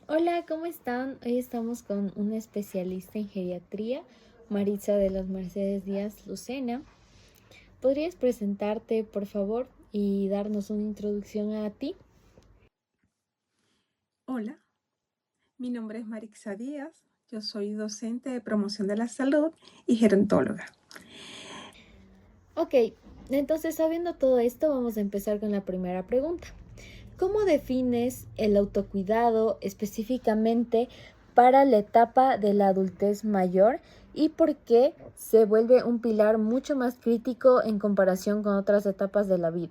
Hola, ¿cómo están? Hoy estamos con una especialista en geriatría, Maritza de las Mercedes Díaz Lucena. ¿Podrías presentarte, por favor, y darnos una introducción a ti? Hola, mi nombre es Marixa Díaz, yo soy docente de promoción de la salud y gerontóloga. Ok, entonces sabiendo todo esto, vamos a empezar con la primera pregunta. ¿Cómo defines el autocuidado específicamente para la etapa de la adultez mayor y por qué se vuelve un pilar mucho más crítico en comparación con otras etapas de la vida?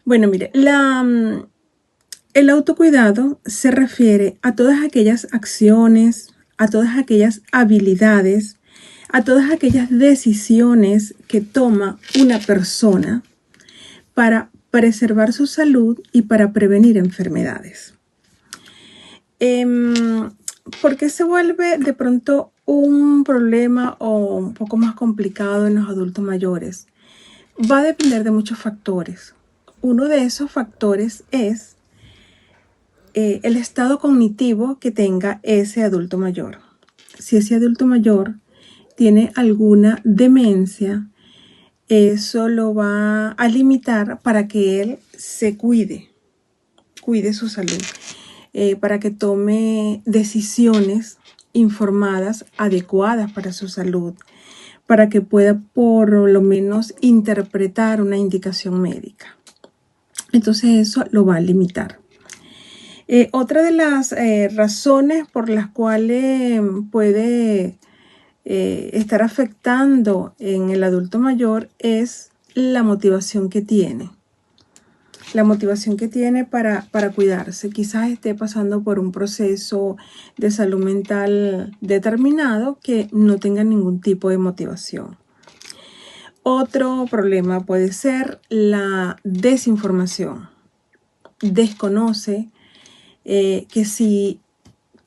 Bueno, mire, el autocuidado se refiere a todas aquellas acciones, a todas aquellas habilidades, a todas aquellas decisiones que toma una persona para preservar su salud y para prevenir enfermedades. ¿Por qué se vuelve de pronto un problema o un poco más complicado en los adultos mayores? Va a depender de muchos factores. Uno de esos factores es el estado cognitivo que tenga ese adulto mayor. Si ese adulto mayor tiene alguna demencia, eso lo va a limitar para que él se cuide su salud, para que tome decisiones informadas, adecuadas para su salud, para que pueda por lo menos interpretar una indicación médica. Entonces eso lo va a limitar. Otra de las razones por las cuales puede estar afectando en el adulto mayor es la motivación que tiene. La motivación que tiene para cuidarse. Quizás esté pasando por un proceso de salud mental determinado que no tenga ningún tipo de motivación. Otro problema puede ser la desinformación. Desconoce que si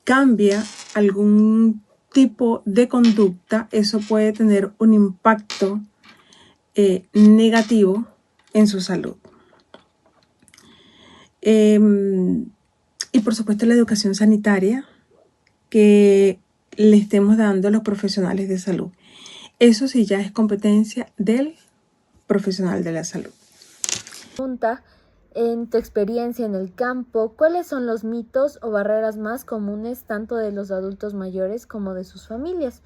cambia algún tipo de conducta, eso puede tener un impacto negativo en su salud. Y por supuesto la educación sanitaria que le estemos dando a los profesionales de salud. Eso sí ya es competencia del profesional de la salud. Pregunta, en tu experiencia en el campo, ¿cuáles son los mitos o barreras más comunes tanto de los adultos mayores como de sus familias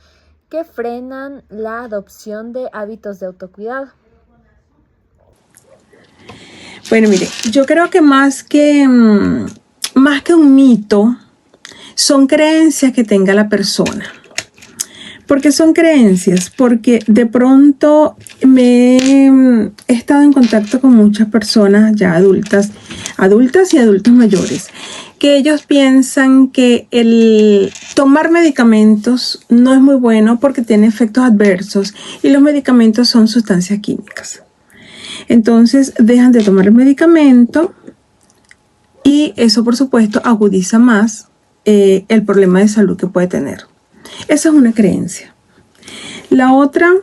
que frenan la adopción de hábitos de autocuidado? Bueno, mire, yo creo que más que un mito, son creencias que tenga la persona. ¿Por qué son creencias? Porque de pronto he estado en contacto con muchas personas ya adultas y adultos mayores, que ellos piensan que el tomar medicamentos no es muy bueno porque tiene efectos adversos y los medicamentos son sustancias químicas. Entonces dejan de tomar el medicamento y eso por supuesto agudiza más el problema de salud que puede tener. Esa es una creencia. La otra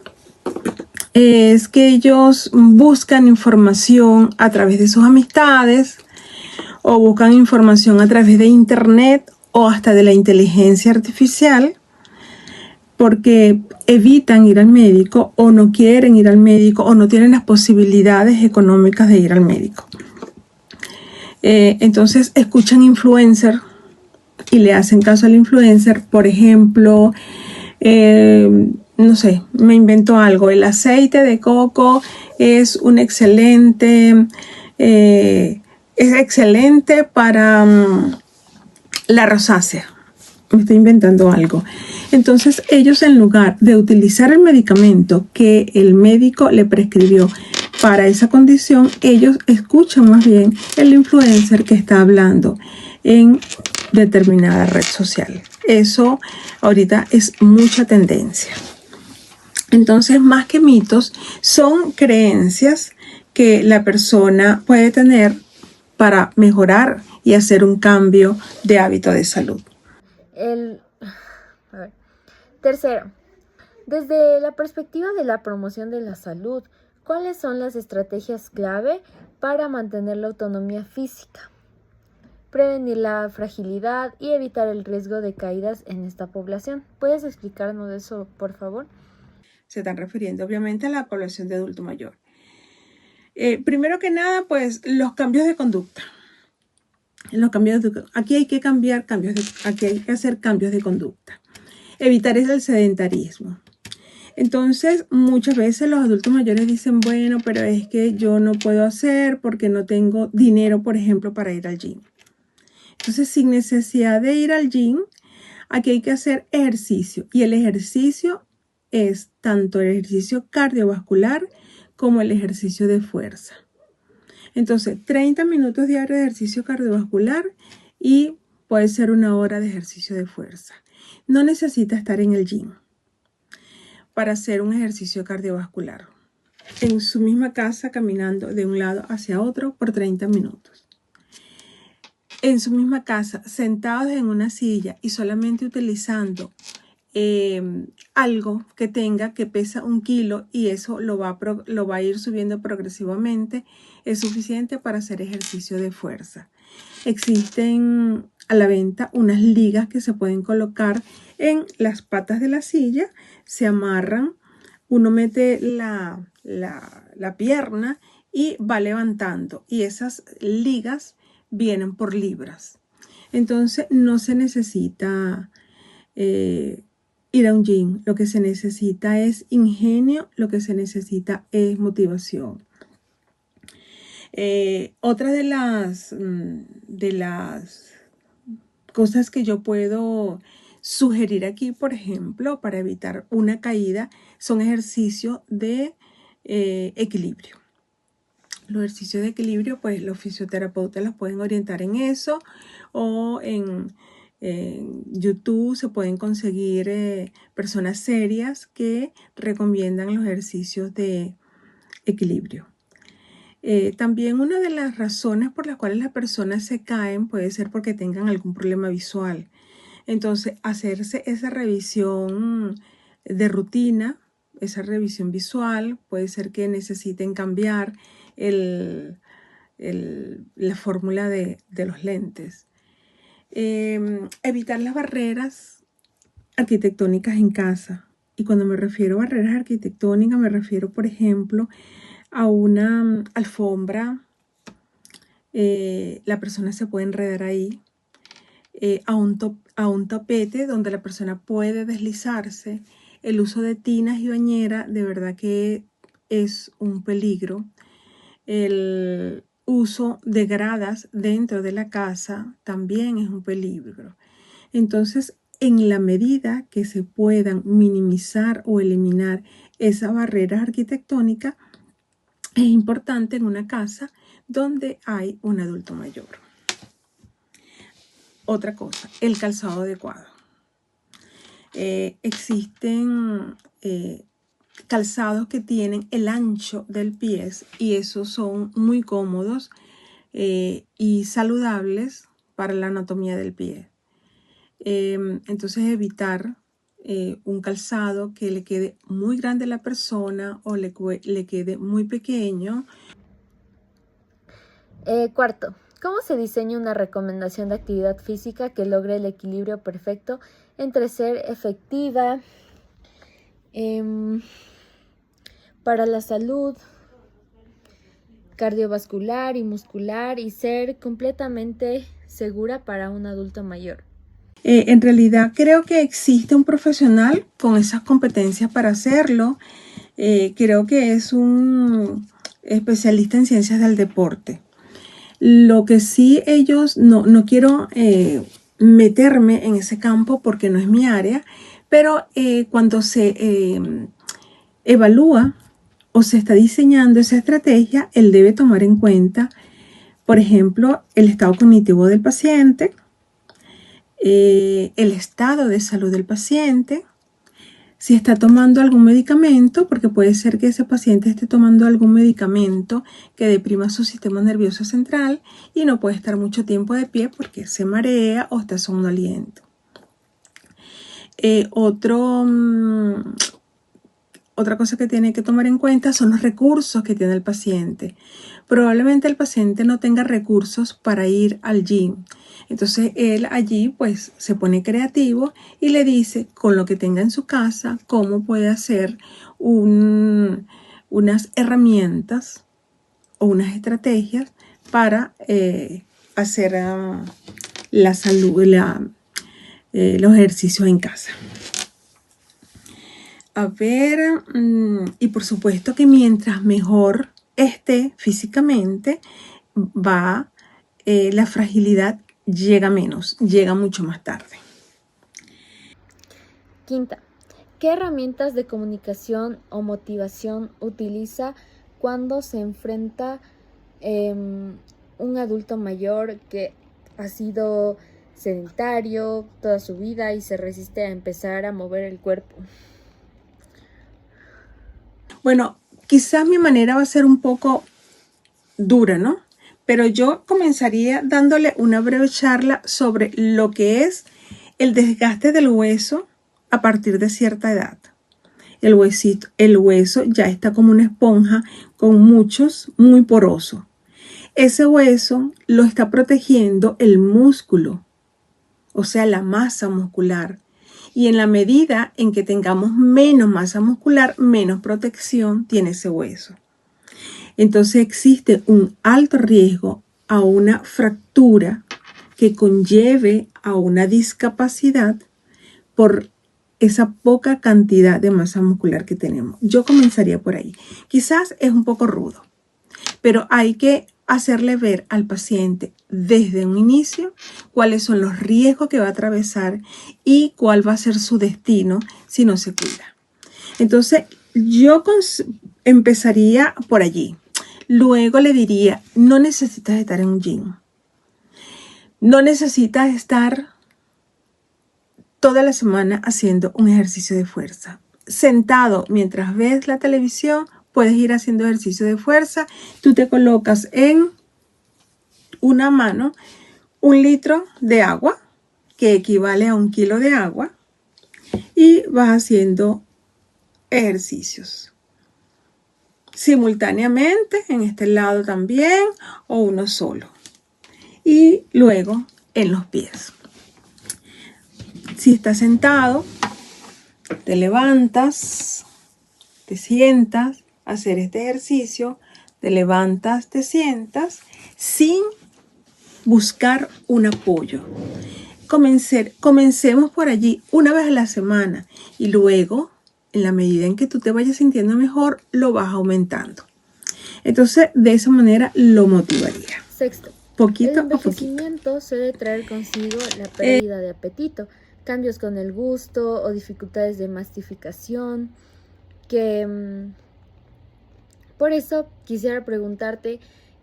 es que ellos buscan información a través de sus amistades o buscan información a través de internet o hasta de la inteligencia artificial porque evitan ir al médico o no quieren ir al médico o no tienen las posibilidades económicas de ir al médico. Entonces escuchan influencer y le hacen caso al influencer. Por ejemplo, no sé, me invento algo. El aceite de coco es un excelente, es excelente para la rosácea. Me estoy inventando algo. Entonces ellos, en lugar de utilizar el medicamento que el médico le prescribió para esa condición, ellos escuchan más bien el influencer que está hablando en determinada red social. Eso ahorita es mucha tendencia. Entonces, más que mitos, son creencias que la persona puede tener para mejorar y hacer un cambio de hábito de salud. A ver. Tercero, desde la perspectiva de la promoción de la salud, ¿cuáles son las estrategias clave para mantener la autonomía física? prevenir la fragilidad y evitar el riesgo de caídas en esta población. ¿Puedes explicarnos eso, por favor? Se están refiriendo obviamente a la población de adulto mayor. Primero que nada, pues los cambios de conducta. Aquí hay que hacer cambios de conducta. Evitar el sedentarismo. Entonces, muchas veces los adultos mayores dicen, bueno, pero es que yo no puedo hacer porque no tengo dinero, por ejemplo, para ir al gym. Entonces, sin necesidad de ir al gym, aquí hay que hacer ejercicio. Y el ejercicio es tanto el ejercicio cardiovascular como el ejercicio de fuerza. Entonces, 30 minutos diarios de ejercicio cardiovascular y puede ser 1 hora de ejercicio de fuerza. No necesita estar en el gym para hacer un ejercicio cardiovascular. En su misma casa, caminando de un lado hacia otro por 30 minutos. En su misma casa, sentados en una silla y solamente utilizando algo que pesa 1 kilo y eso lo va a ir subiendo progresivamente, es suficiente para hacer ejercicio de fuerza. Existen a la venta unas ligas que se pueden colocar en las patas de la silla, se amarran, uno mete la pierna y va levantando, y esas ligas vienen por libras. Entonces no se necesita ir a un gym. Lo que se necesita es ingenio, lo que se necesita es motivación. Otra de las cosas que yo puedo sugerir aquí, por ejemplo, para evitar una caída, son ejercicios de equilibrio. Los ejercicios de equilibrio, pues los fisioterapeutas los pueden orientar en eso, o en YouTube se pueden conseguir personas serias que recomiendan los ejercicios de equilibrio. También una de las razones por las cuales las personas se caen puede ser porque tengan algún problema visual. Entonces, hacerse esa revisión de rutina, esa revisión visual, puede ser que necesiten cambiar la fórmula de los lentes. Evitar las barreras arquitectónicas en casa. Y cuando me refiero a barreras arquitectónicas, me refiero, por ejemplo, a una alfombra. La persona se puede enredar ahí. A un tapete donde la persona puede deslizarse. El uso de tinas y bañera, de verdad que es un peligro. El uso de gradas dentro de la casa también es un peligro. Entonces, en la medida que se puedan minimizar o eliminar esas barreras arquitectónicas, es importante en una casa donde hay un adulto mayor. Otra cosa, el calzado adecuado. Existen calzados que tienen el ancho del pie y esos son muy cómodos y saludables para la anatomía del pie. Entonces evitar un calzado que le quede muy grande a la persona o le quede muy pequeño. Cuarto, ¿cómo se diseña una recomendación de actividad física que logre el equilibrio perfecto entre ser efectiva para la salud cardiovascular y muscular y ser completamente segura para un adulto mayor? En realidad creo que existe un profesional con esas competencias para hacerlo. Creo que es un especialista en ciencias del deporte. Lo que sí no quiero meterme en ese campo porque no es mi área, pero cuando se evalúa o se está diseñando esa estrategia, él debe tomar en cuenta, por ejemplo, el estado cognitivo del paciente, el estado de salud del paciente, si está tomando algún medicamento, porque puede ser que ese paciente esté tomando algún medicamento que deprima su sistema nervioso central y no puede estar mucho tiempo de pie porque se marea o está somnoliento. Otra cosa que tiene que tomar en cuenta son los recursos que tiene el paciente. probablemente el paciente no tenga recursos para ir al gym. Entonces él allí pues se pone creativo y le dice con lo que tenga en su casa cómo puede hacer unas herramientas o unas estrategias para hacer la salud, los ejercicios en casa. A ver, y por supuesto que mientras mejor esté físicamente, la fragilidad llega menos, llega mucho más tarde. Quinta, ¿qué herramientas de comunicación o motivación utiliza cuando se enfrenta un adulto mayor que ha sido sedentario toda su vida y se resiste a empezar a mover el cuerpo? Bueno, quizás mi manera va a ser un poco dura, ¿no? Pero yo comenzaría dándole una breve charla sobre lo que es el desgaste del hueso a partir de cierta edad. El hueso ya está como una esponja con muy poroso. Ese hueso lo está protegiendo el músculo, o sea, la masa muscular. Y en la medida en que tengamos menos masa muscular, menos protección tiene ese hueso. Entonces existe un alto riesgo a una fractura que conlleve a una discapacidad por esa poca cantidad de masa muscular que tenemos. Yo comenzaría por ahí. Quizás es un poco rudo, pero hay que hacerle ver al paciente desde un inicio cuáles son los riesgos que va a atravesar y cuál va a ser su destino si no se cuida. Entonces, yo empezaría por allí. Luego le diría, no necesitas estar en un gym. No necesitas estar toda la semana haciendo un ejercicio de fuerza. Sentado mientras ves la televisión, puedes ir haciendo ejercicio de fuerza. Tú te colocas en una mano 1 litro de agua, que equivale a 1 kilo de agua, y vas haciendo ejercicios simultáneamente en este lado también, o uno solo, y luego en los pies. Si estás sentado, te levantas, te sientas a hacer este ejercicio, te levantas, te sientas sin buscar un apoyo. Comencemos por allí una vez a la semana y luego, en la medida en que tú te vayas sintiendo mejor, lo vas aumentando. Entonces, de esa manera lo motivaría. Sexto, Poquito el a poquito. envejecimiento suele traer consigo la pérdida de apetito, cambios con el gusto o dificultades de mastificación, por eso quisiera preguntarte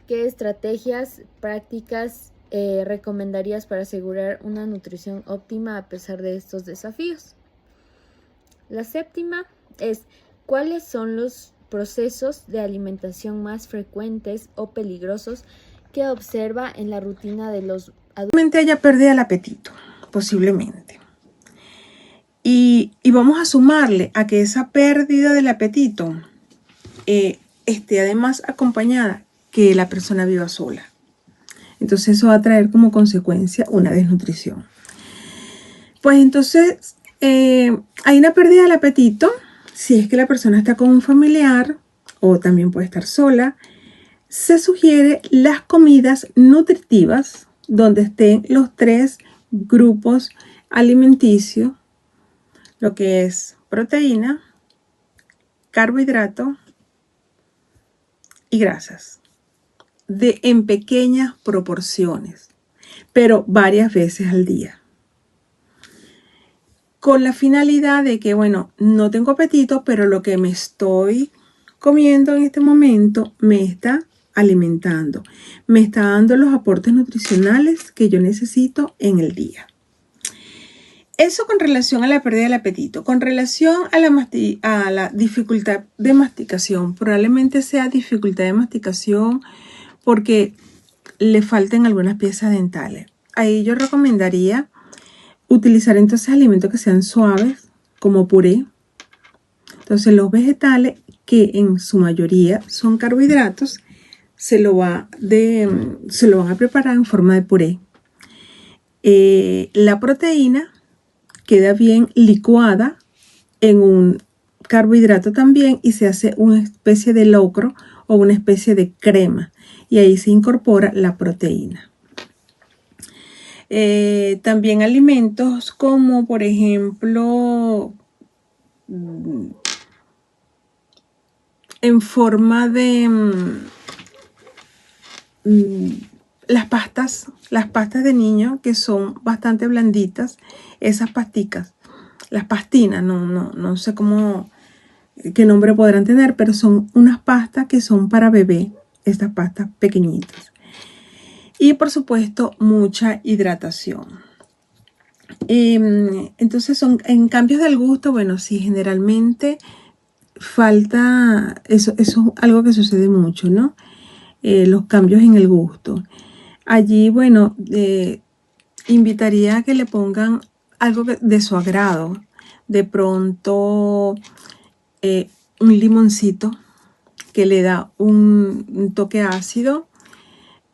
qué estrategias prácticas recomendarías para asegurar una nutrición óptima a pesar de estos desafíos. La séptima es, ¿cuáles son los procesos de alimentación más frecuentes o peligrosos que observa en la rutina de los adultos? Ella pierde el apetito, posiblemente. Y vamos a sumarle a que esa pérdida del apetito esté además acompañada que la persona viva sola. Entonces eso va a traer como consecuencia una desnutrición. Pues entonces hay una pérdida del apetito si es que la persona está con un familiar o también puede estar sola. Se sugiere las comidas nutritivas donde estén los 3 grupos alimenticios, lo que es proteína, carbohidrato y grasas, en pequeñas proporciones, pero varias veces al día. Con la finalidad de que, bueno, no tengo apetito, pero lo que me estoy comiendo en este momento me está alimentando, me está dando los aportes nutricionales que yo necesito en el día. Eso con relación a la pérdida del apetito. Con relación a la dificultad de masticación, probablemente sea dificultad de masticación porque le falten algunas piezas dentales. Ahí yo recomendaría utilizar entonces alimentos que sean suaves, como puré. Entonces los vegetales, que en su mayoría son carbohidratos, se lo van a preparar en forma de puré. La proteína queda bien licuada en un carbohidrato también y se hace una especie de locro o una especie de crema y ahí se incorpora la proteína. También alimentos como por ejemplo en forma de las pastas de niño que son bastante blanditas, esas pasticas, las pastinas, no sé qué nombre podrán tener, pero son unas pastas que son para bebé, estas pastas pequeñitas. Y por supuesto, mucha hidratación. Entonces son en cambios del gusto, bueno, sí, generalmente falta, eso es algo que sucede mucho, ¿no? Los cambios en el gusto. Allí, bueno, invitaría a que le pongan algo de su agrado. De pronto, un limoncito que le da un toque ácido.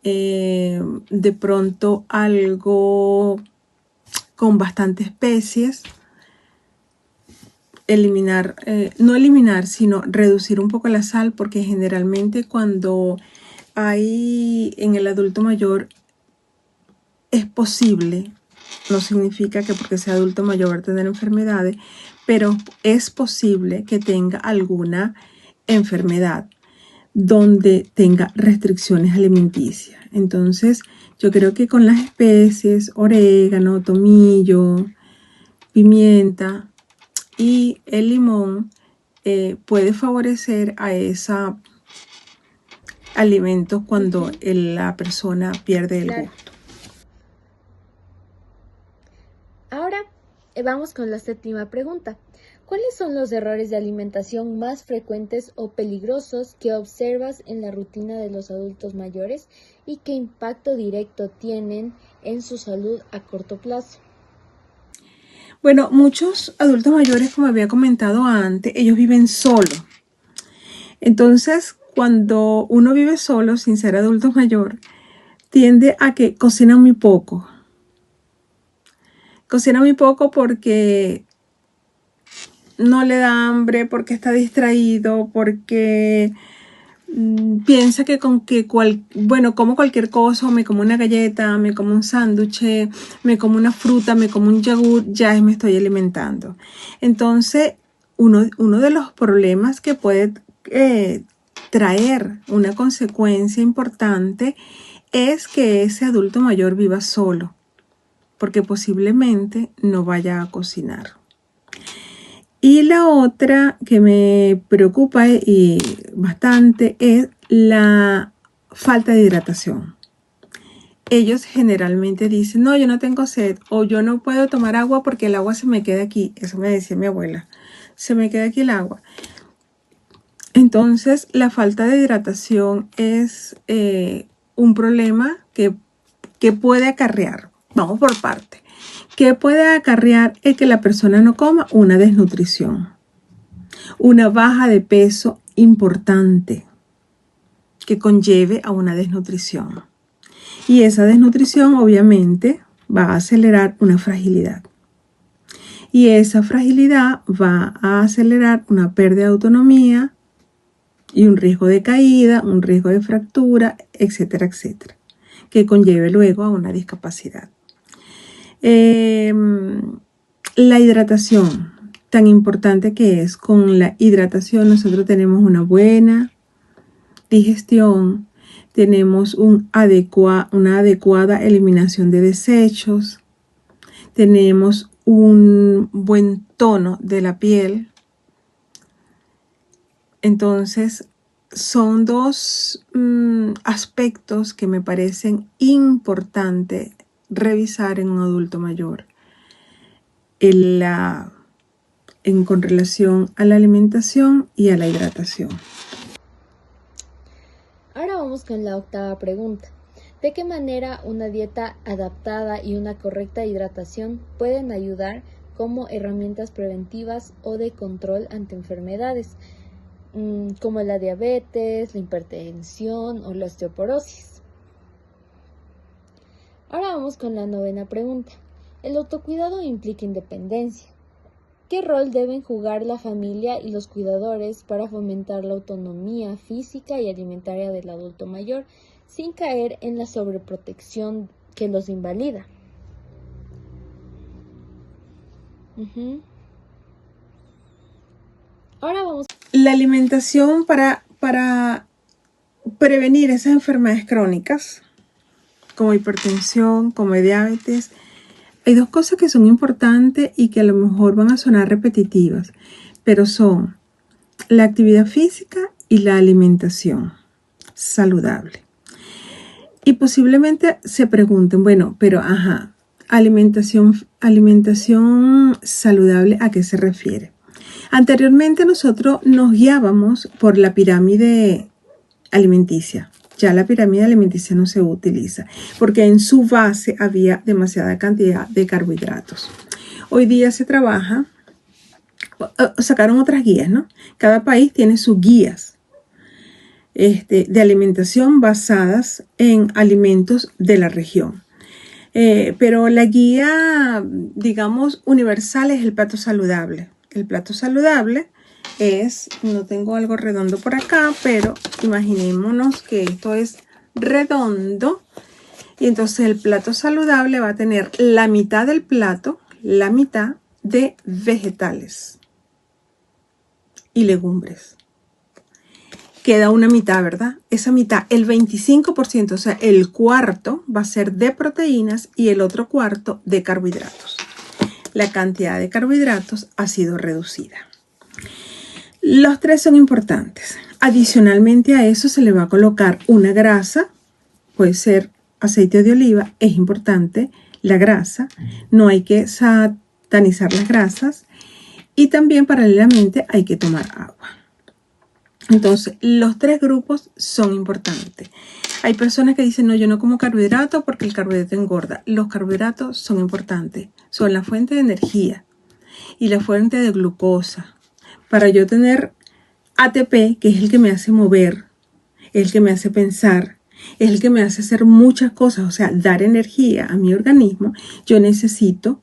De pronto algo con bastante especies. No eliminar, sino reducir un poco la sal, porque generalmente cuando hay en el adulto mayor es posible, no significa que porque sea adulto mayor va a tener enfermedades, pero es posible que tenga alguna enfermedad donde tenga restricciones alimenticias. Entonces, yo creo que con las especies, orégano, tomillo, pimienta y el limón puede favorecer a esos alimentos cuando la persona pierde el gusto. Ahora vamos con la séptima pregunta. ¿Cuáles son los errores de alimentación más frecuentes o peligrosos que observas en la rutina de los adultos mayores y qué impacto directo tienen en su salud a corto plazo? Bueno, muchos adultos mayores, como había comentado antes, ellos viven solos. Entonces, cuando uno vive solo, sin ser adulto mayor, tiende a que cocina muy poco. Cocina muy poco porque no le da hambre, porque está distraído, porque piensa que como cualquier cosa, me como una galleta, me como un sándwich, me como una fruta, me como un yogur, ya me estoy alimentando. Entonces, uno de los problemas que puede traer una consecuencia importante es que ese adulto mayor viva solo, porque posiblemente no vaya a cocinar. Y la otra que me preocupa y bastante es la falta de hidratación. Ellos generalmente dicen, no, yo no tengo sed o yo no puedo tomar agua porque el agua se me queda aquí. Eso me decía mi abuela, se me queda aquí el agua. Entonces, la falta de hidratación es un problema que puede acarrear. Vamos por parte. ¿Qué puede acarrear el que la persona no coma? Una desnutrición, una baja de peso importante que conlleve a una desnutrición. Y esa desnutrición obviamente va a acelerar una fragilidad. Y esa fragilidad va a acelerar una pérdida de autonomía y un riesgo de caída, un riesgo de fractura, etcétera, etcétera, que conlleve luego a una discapacidad. La hidratación, tan importante que es. Con la hidratación nosotros tenemos una buena digestión, tenemos una adecuada eliminación de desechos, tenemos un buen tono de la piel. Entonces, son dos aspectos que me parecen importantes revisar en un adulto mayor con relación a la alimentación y a la hidratación. Ahora vamos con la octava pregunta. ¿De qué manera una dieta adaptada y una correcta hidratación pueden ayudar como herramientas preventivas o de control ante enfermedades? como la diabetes, la hipertensión o la osteoporosis. Ahora vamos con la 9ª pregunta. El autocuidado implica independencia. ¿Qué rol deben jugar la familia y los cuidadores para fomentar la autonomía física y alimentaria del adulto mayor sin caer en la sobreprotección que los invalida? Ahora vamos. La alimentación para prevenir esas enfermedades crónicas, como hipertensión, como diabetes. Hay dos cosas que son importantes y que a lo mejor van a sonar repetitivas, pero son la actividad física y la alimentación saludable. Y posiblemente se pregunten, bueno, pero alimentación saludable, ¿a qué se refiere? Anteriormente nosotros nos guiábamos por la pirámide alimenticia. Ya la pirámide alimenticia no se utiliza porque en su base había demasiada cantidad de carbohidratos. Hoy día se trabaja, sacaron otras guías, ¿no? Cada país tiene sus guías de alimentación basadas en alimentos de la región. Pero la guía, digamos, universal es el plato saludable. El plato saludable es, no tengo algo redondo por acá, pero imaginémonos que esto es redondo. Y entonces el plato saludable va a tener la mitad del plato, la mitad de vegetales y legumbres. Queda una mitad, ¿verdad? Esa mitad, el 25%, o sea, el cuarto va a ser de proteínas y el otro cuarto de carbohidratos. La cantidad de carbohidratos ha sido reducida. Los tres son importantes. Adicionalmente a eso se le va a colocar una grasa, puede ser aceite de oliva, es importante la grasa, no hay que satanizar las grasas y también paralelamente hay que tomar agua. Entonces, los tres grupos son importantes. Hay personas que dicen, no, yo no como carbohidratos porque el carbohidrato engorda. Los carbohidratos son importantes, son la fuente de energía y la fuente de glucosa. Para yo tener ATP, que es el que me hace mover, el que me hace pensar, es el que me hace hacer muchas cosas, o sea, dar energía a mi organismo, yo necesito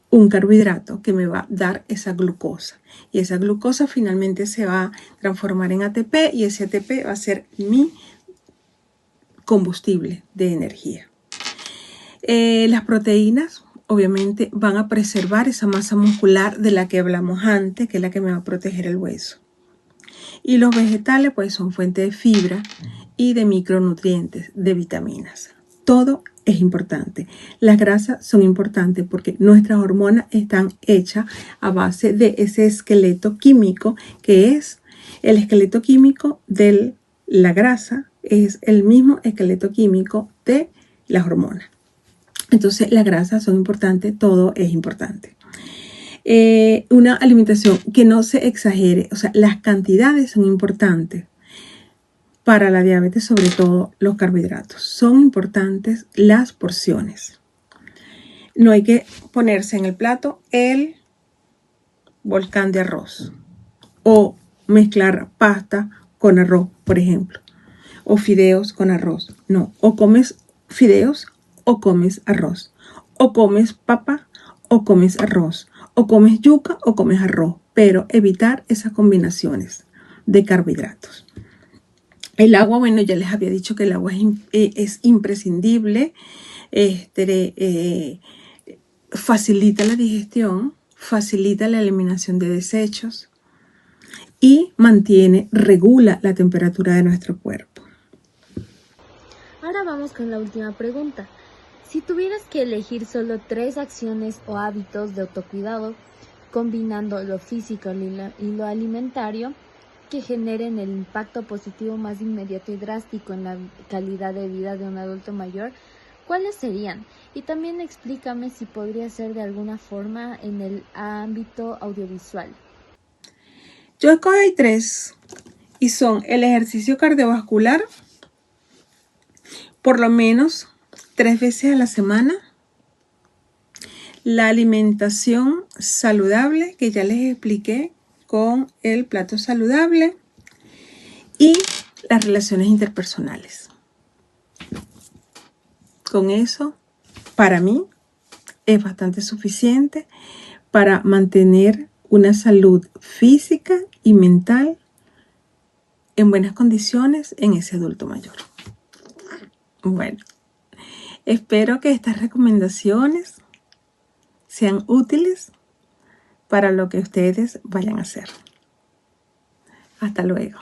un carbohidrato que me va a dar esa glucosa. Y esa glucosa finalmente se va a transformar en ATP y ese ATP va a ser mi combustible de energía. Las proteínas obviamente van a preservar esa masa muscular de la que hablamos antes, que es la que me va a proteger el hueso. Y los vegetales pues son fuente de fibra y de micronutrientes, de vitaminas. Todo es importante. Las grasas son importantes porque nuestras hormonas están hechas a base de ese esqueleto químico que es el esqueleto químico de la grasa, es el mismo esqueleto químico de las hormonas. Entonces las grasas son importantes, todo es importante. Una alimentación que no se exagere, o sea, las cantidades son importantes. Para la diabetes, sobre todo los carbohidratos, son importantes las porciones. No hay que ponerse en el plato el volcán de arroz o mezclar pasta con arroz, por ejemplo, o fideos con arroz. No, o comes fideos o comes arroz, o comes papa o comes arroz, o comes yuca o comes arroz, pero evitar esas combinaciones de carbohidratos. El agua, bueno, ya les había dicho que el agua es imprescindible, facilita la digestión, facilita la eliminación de desechos y regula la temperatura de nuestro cuerpo. Ahora vamos con la última pregunta. Si tuvieras que elegir solo 3 acciones o hábitos de autocuidado, combinando lo físico y lo alimentario, que generen el impacto positivo más inmediato y drástico en la calidad de vida de un adulto mayor, ¿cuáles serían? Y también explícame si podría ser de alguna forma en el ámbito audiovisual. Yo escogí 3 y son el ejercicio cardiovascular, por lo menos 3 veces a la semana, la alimentación saludable, que ya les expliqué, con el plato saludable y las relaciones interpersonales. Con eso, para mí, es bastante suficiente para mantener una salud física y mental en buenas condiciones en ese adulto mayor. Bueno, espero que estas recomendaciones sean útiles para lo que ustedes vayan a hacer. Hasta luego.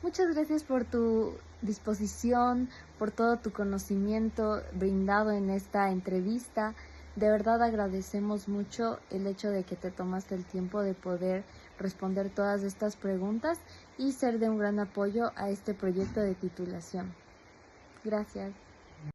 Muchas gracias por tu disposición, por todo tu conocimiento brindado en esta entrevista. De verdad agradecemos mucho el hecho de que te tomaste el tiempo de poder responder todas estas preguntas y ser de un gran apoyo a este proyecto de titulación. Gracias.